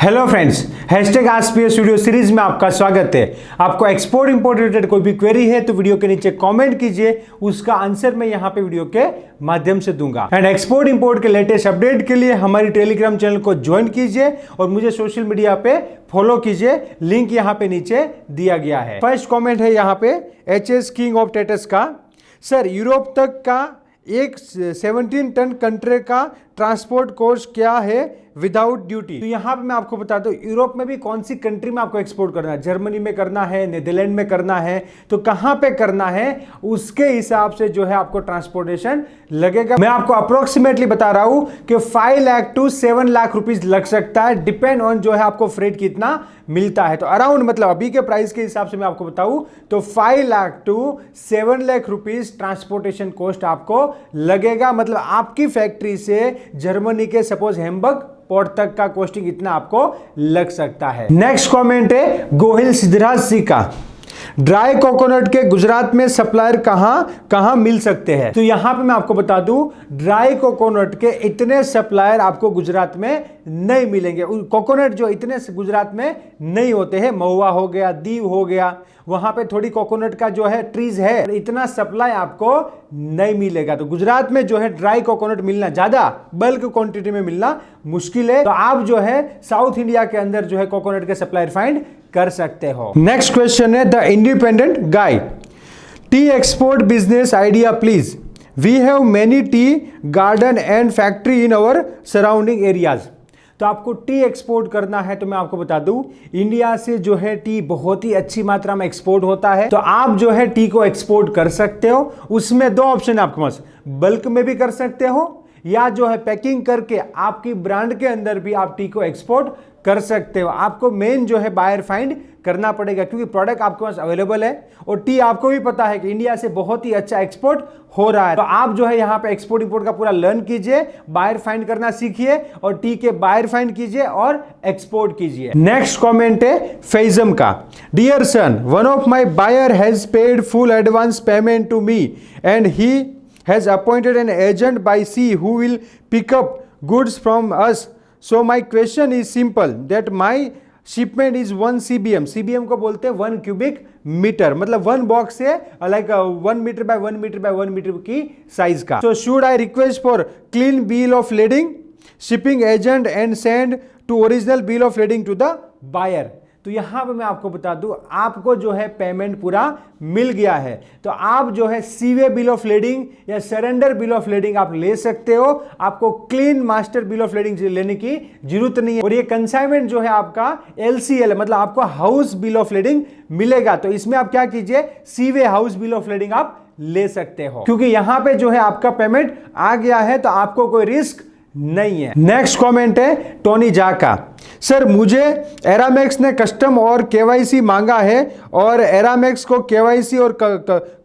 Hello friends, hashtag ask video series में आपका स्वागत है। आपको एक्सपोर्ट इंपोर्ट रिलेटेड कोई भी क्वेरी है तो वीडियो के नीचे कमेंट कीजिए, उसका आंसर मैं यहाँ पे वीडियो के माध्यम से दूंगा। एंड एक्सपोर्ट इंपोर्ट के लेटेस्ट अपडेट के लिए हमारी टेलीग्राम चैनल को ज्वाइन कीजिए और मुझे सोशल मीडिया पे फॉलो कीजिए, लिंक यहाँ पे नीचे दिया गया है। फर्स्ट कॉमेंट है यहाँ पे HS किंग ऑफ टेटस का। सर, यूरोप तक का एक 17 टन कंट्रे का ट्रांसपोर्ट कॉस्ट क्या है विदाउट ड्यूटी? तो यहां पे मैं आपको बता दूं, यूरोप में भी कौन सी कंट्री में आपको एक्सपोर्ट करना है, जर्मनी में करना है, नीदरलैंड में करना है, तो कहां पे करना है उसके हिसाब से जो है आपको ट्रांसपोर्टेशन लगेगा। मैं आपको अप्रोक्सीमेटली बता रहा हूं कि 5 लाख टू 7 लाख रुपीज लग सकता है, डिपेंड ऑन जो है आपको फ्रेट कितना मिलता है। तो अराउंड मतलब अभी के प्राइस के हिसाब से मैं आपको बताऊं तो 5 lakh to 7 lakh rupees transportation cost आपको लगेगा। मतलब आपकी फैक्ट्री से जर्मनी के सपोज हैम्बर्ग पोर्ट तक का कॉस्टिंग इतना आपको लग सकता है। नेक्स्ट कमेंट है गोहिल सिद्धराज जी का। ड्राई कोकोनट के गुजरात में सप्लायर कहां मिल सकते हैं? तो यहां पे मैं आपको बता दूं, ड्राई कोकोनट के इतने सप्लायर आपको गुजरात में नहीं मिलेंगे। कोकोनट जो इतने गुजरात में नहीं होते हैं, महुआ हो गया, दीव हो गया, वहां पे थोड़ी कोकोनट का जो है ट्रीज है, इतना सप्लाई आपको नहीं मिलेगा। तो गुजरात में जो है ड्राई कोकोनट मिलना, ज्यादा बल्क क्वांटिटी में मिलना मुश्किल है। तो आप जो है साउथ इंडिया के अंदर जो है कोकोनट के सप्लायर फाइंड कर सकते हो। नेक्स्ट क्वेश्चन है the independent guy. Tea export business idea please. We have many tea garden and factory in our surrounding areas. तो आपको टी एक्सपोर्ट करना है तो मैं आपको बता दूं, इंडिया से जो है टी बहुत ही अच्छी मात्रा में एक्सपोर्ट होता है। तो आप जो है टी को एक्सपोर्ट कर सकते हो। उसमें दो ऑप्शन है आपके पास, बल्क में भी कर सकते हो या जो है पैकिंग करके आपकी ब्रांड के अंदर भी आप टी को एक्सपोर्ट कर सकते हो। आपको मेन जो है बायर फाइंड करना पड़ेगा, क्योंकि प्रोडक्ट आपके पास अवेलेबल है और टी आपको भी पता है कि इंडिया से बहुत ही अच्छा एक्सपोर्ट हो रहा है। तो आप जो है यहाँ पे एक्सपोर्ट इंपोर्ट का पूरा लर्न कीजिए, बायर फाइंड करना सीखिए और टी के बायर फाइंड कीजिए और एक्सपोर्ट कीजिए। नेक्स्ट कमेंट है फैजम का। Dear son, one of my buyer has paid full advance payment to me and he has appointed an agent by sea who will pick up goods from us. So my question is simple that my shipment is 1 CBM. CBM को बोलते हैं 1 cubic metre, मतलब 1 box है like 1 metre by 1 metre by 1 metre की size का। So should I request for clean bill of lading, shipping agent and send to original bill of lading to the buyer? तो यहां पे मैं आपको बता दूं, आपको जो है पेमेंट पूरा मिल गया है तो आप जो है सीवे बिल ऑफ लेडिंग या सरेंडर बिल ऑफ लेडिंग आप ले सकते हो। आपको clean master bill of lading लेने की जरूरत नहीं है। और ये कंसाइनमेंट जो है आपका LCL, मतलब आपको हाउस बिल ऑफ लेडिंग मिलेगा। तो इसमें आप क्या कीजिए, सीवे हाउस बिल ऑफ लेडिंग आप ले सकते हो, क्योंकि यहां पे जो है आपका पेमेंट आ गया है तो आपको कोई रिस्क नहीं है। नेक्स्ट कमेंट है टोनी जा का। सर, मुझे एरामेक्स ने कस्टम और KYC मांगा है और एरामेक्स को KYC और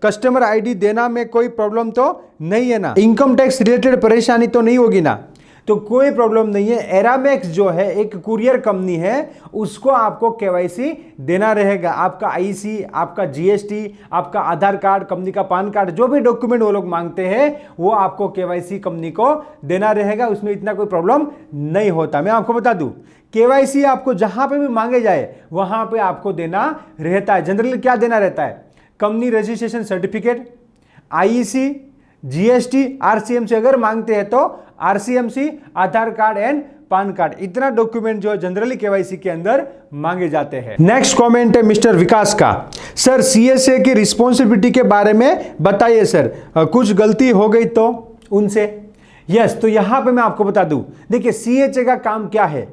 कस्टमर ID देना में कोई प्रॉब्लम तो नहीं है ना? इनकम टैक्स रिलेटेड परेशानी तो नहीं होगी ना? तो कोई प्रॉब्लम नहीं है। एरामेक्स जो है एक कुरियर कंपनी है, उसको आपको KYC देना रहेगा। आपका IC, आपका GST, आपका आधार कार्ड, कंपनी का पान कार्ड, जो भी डॉक्यूमेंट वो लोग मांगते हैं वो आपको KYC कंपनी को देना रहेगा। उसमें इतना कोई प्रॉब्लम नहीं होता। मैं आपको बता दूं, KYC आपको जहां पे भी मांगे जाए वहां पे आपको देना रहता है। जनरली क्या देना रहता है, company registration certificate, IEC, GST, RCMC अगर मांगते हैं तो RCMC, Aadhaar card and PAN card, इतना डॉक्यूमेंट जो जनरली KYC के अंदर मांगे जाते हैं। नेक्स्ट कमेंट है मिस्टर विकास का। सर, CSA की रिस्पॉन्सिबिलिटी के बारे में बताइए सर, कुछ गलती हो गई तो उनसे। यस, तो यहां पे मैं आपको बता दूं, देखिए CHA का काम क्या है,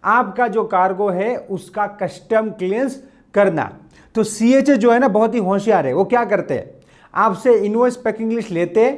आपका जो कार्गो है उसका कस्टम क्लियरेंस करना। तो CHA जो है ना बहुत ही होशियार है। वो क्या करते हैं, आपसे इनवॉइस पैकिंग लिस्ट लेते,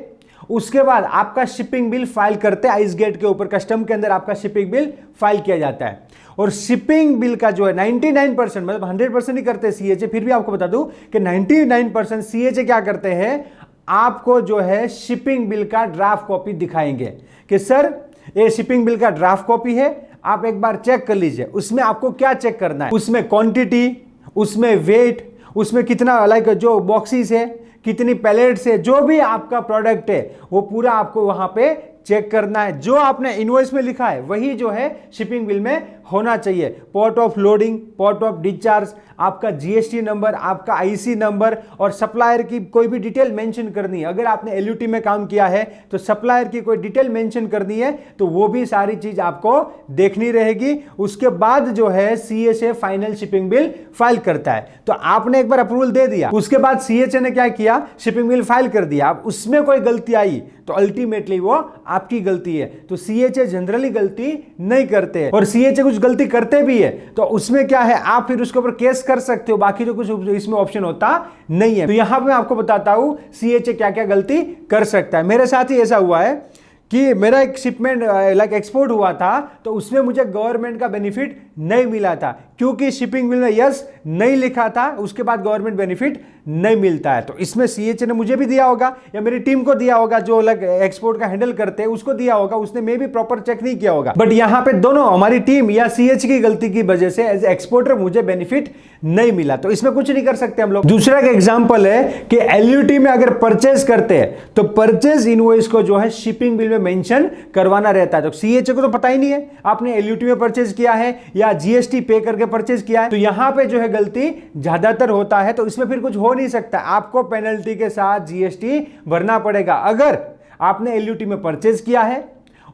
उसके बाद आपका शिपिंग बिल फाइल करते हैं आइस गेट के ऊपर, कस्टम के अंदर आपका शिपिंग बिल फाइल किया जाता है। और शिपिंग बिल का जो है 99%, मतलब 100% नहीं करते CHA, फिर भी आपको बता दूं कि 99% CHA क्या करते हैं, आपको जो है शिपिंग बिल का ड्राफ्ट कॉपी दिखाएंगे कि सर ये शिपिंग बिल का ड्राफ्ट कॉपी है, आप एक बार चेक कर लीजिए। उसमें आपको क्या चेक करना है, उसमें क्वांटिटी, उसमें वेट, उसमें कितना लाइक जो बॉक्सेस है, कितनी पैलेट्स है, जो भी आपका प्रोडक्ट है वो पूरा आपको वहां पे चेक करना है। जो आपने इनवॉइस में लिखा है वही जो है शिपिंग बिल में होना चाहिए। Port of loading, port of discharge, आपका जीएसटी नंबर, आपका आईसी नंबर और सप्लायर की कोई भी डिटेल मेंशन करनी है। अगर आपने एलयूटी में काम किया है तो सप्लायर की कोई डिटेल मेंशन करनी है तो वो भी सारी चीज आपको देखनी रहेगी। उसके बाद जो है CHA final shipping bill file करता है। तो आपने एक बार अप्रूवल दे दिया, उसके बाद सीएचए ने क्या किया, शिपिंग बिल फाइल कर दिया। अब उसमें कोई गलती आई तो अल्टीमेटली वो आपकी गलती है। तो सीएचए जनरली गलती नहीं करते हैं, और सीएचए कुछ गलती करते भी है तो उसमें क्या है, आप फिर उसके ऊपर केस कर सकते हो। बाकी तो कुछ इसमें ऑप्शन होता नहीं है। तो यहां पे मैं आपको बताता हूं सीएचए क्या क्या गलती कर सकता है। मेरे साथ ही ऐसा हुआ है कि मेरा एक शिपमेंट एक्सपोर्ट हुआ था तो उसमें मुझे गवर्नमेंट का बेनिफिट नहीं मिला था, क्योंकि शिपिंग बिल में यस नहीं लिखा था। उसके बाद गवर्नमेंट बेनिफिट नहीं मिलता है। तो इसमें सीएचए ने मुझे भी दिया होगा या मेरी टीम को दिया होगा, जो एक्सपोर्ट का हैंडल करते हैं उसको दिया होगा, उसने मे भी प्रॉपर चेक नहीं किया होगा। बट यहां पे दोनों हमारी टीम या सीएचए की गलती की वजह से एज एक्सपोर्टर मुझे बेनिफिट नहीं मिला। तो इसमें कुछ नहीं कर सकते हम लोग। दूसरा का एग्जांपल है कि एलयूटी में अगर परचेज करते हैं तो परचेज इनवॉइस को जो है शिपिंग बिल में मेंशन करवाना रहता है। तो सीएचए को तो पता ही नहीं है आपने एलयूटी में परचेज किया है या जीएसटी पे करके परचेज किया है। तो यहां पे जो है गलती ज्यादातर होता है। तो इसमें फिर कुछ हो नहीं सकता, आपको पेनल्टी के साथ जीएसटी भरना पड़ेगा। अगर आपने एलयूटी में परचेज किया है,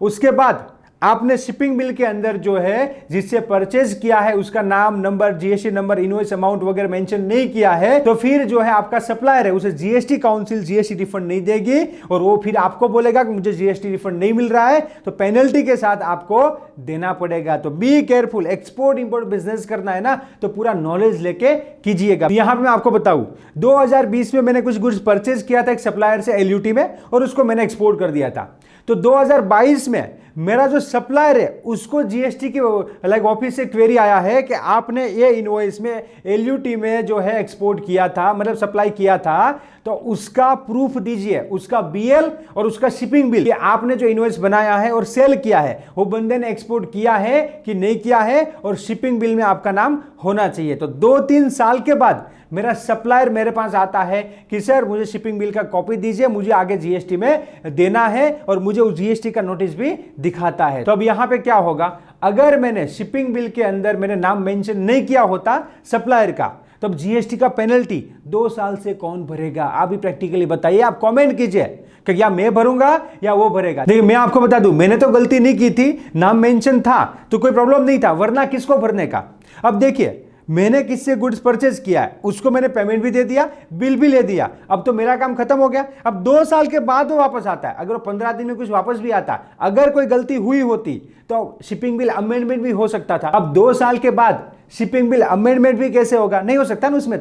उसके बाद आपने शिपिंग बिल के अंदर जो है जिससे परचेज किया है उसका नाम, number, GST number, invoice amount वगैरह मेंशन नहीं किया है, तो फिर जो है आपका सप्लायर है उसे जीएसटी काउंसिल जीएसटी रिफंड नहीं देगी और वो फिर आपको बोलेगा कि मुझे जीएसटी रिफंड नहीं मिल रहा है, तो पेनल्टी के साथ आपको देना पड़ेगा। तो be careful, export import business करना है ना तो पूरा नॉलेज लेके कीजिएगा। यहां पर मैं आपको बताऊं 2020 में मैंने कुछ गुड्स परचेज किया था एक सप्लायर से एलयूटी में और उसको मैंने एक्सपोर्ट कर दिया था। तो 2022 में मेरा जो सप्लायर है उसको जीएसटी की ऑफिस से क्वेरी आया है कि आपने ये इनवॉइस में एलयूटी में जो है एक्सपोर्ट किया था, मतलब सप्लाई किया था, तो उसका प्रूफ दीजिए, उसका बीएल और उसका शिपिंग बिल, आपने जो इनवॉइस बनाया है और सेल किया है वो बंदे ने एक्सपोर्ट किया है कि नहीं किया है, और शिपिंग बिल में आपका नाम होना चाहिए। तो 2-3 साल के बाद मेरा सप्लायर मेरे पास आता है कि सर मुझे शिपिंग बिल का कॉपी दीजिए, मुझे आगे जीएसटी में देना है, और मुझे उस जीएसटी का नोटिस भी दिखाता है। तो अब यहां पे क्या होगा, अगर मैंने शिपिंग बिल के अंदर मेरे नाम मेंशन नहीं किया होता सप्लायर का, तो अब जीएसटी का पेनल्टी 2 साल से कौन भरेगा? आप भी प्रैक्टिकली बताइए, आप कमेंट कीजिए कि या मैं भरूंगा या वो भरेगा। देखिए मैं आपको बता दूं, मैंने तो गलती नहीं की थी, नाम मेंशन था तो कोई प्रॉब्लम नहीं था, वरना किसको भरने का। अब देखिए मैंने किससे गुड्स परचेज किया है, उसको मैंने पेमेंट भी दे दिया, बिल भी ले दिया, अब तो मेरा काम खत्म हो गया। अब 2 साल के बाद वो वापस आता है, अगर वो 15 दिन में कुछ वापस भी आता, अगर कोई गलती हुई होती तो शिपिंग बिल अमेंडमेंट भी हो सकता था। अब 2 साल के बाद शिपिंग बिल अमेंडमेंट भी कैसे होगा? नहीं हो सकता ना उसमें।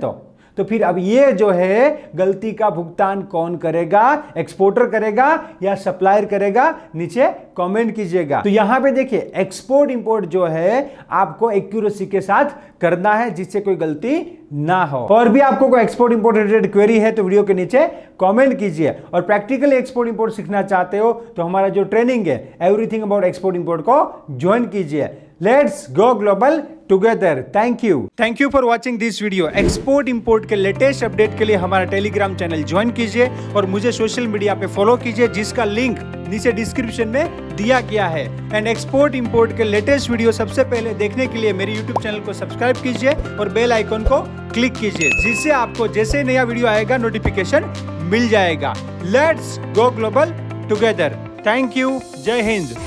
तो फिर अब ये जो है गलती का भुगतान कौन करेगा? एक्सपोर्टर करेगा या सप्लायर करेगा? नीचे कमेंट कीजिएगा। तो यहां पे देखिए एक्सपोर्ट इंपोर्ट जो है आपको एक्यूरेसी के साथ करना है जिससे कोई गलती ना हो। और भी आपको कोई एक्सपोर्ट इंपोर्ट रिलेटेड क्वेरी है तो वीडियो के नीचे कमेंट कीजिए। और प्रैक्टिकली एक्सपोर्ट इंपोर्ट सीखना चाहते हो तो हमारा जो ट्रेनिंग है एवरीथिंग अबाउट एक्सपोर्ट इंपोर्ट को ज्वाइन कीजिए। Let's go global together. Thank you for watching this video. Export import के लेटेस्ट अपडेट के लिए हमारा टेलीग्राम चैनल ज्वाइन कीजिए और मुझे सोशल मीडिया पे फॉलो कीजिए, जिसका लिंक नीचे डिस्क्रिप्शन में दिया गया है। एंड एक्सपोर्ट इंपोर्ट के लेटेस्ट वीडियो सबसे पहले देखने के लिए मेरे यूट्यूब चैनल को सब्सक्राइब कीजिए और बेल आइकन को क्लिक कीजिए, जिससे आपको जैसे नया वीडियो आएगा नोटिफिकेशन मिल जाएगा। Let's go global together. Thank you. जय हिंद।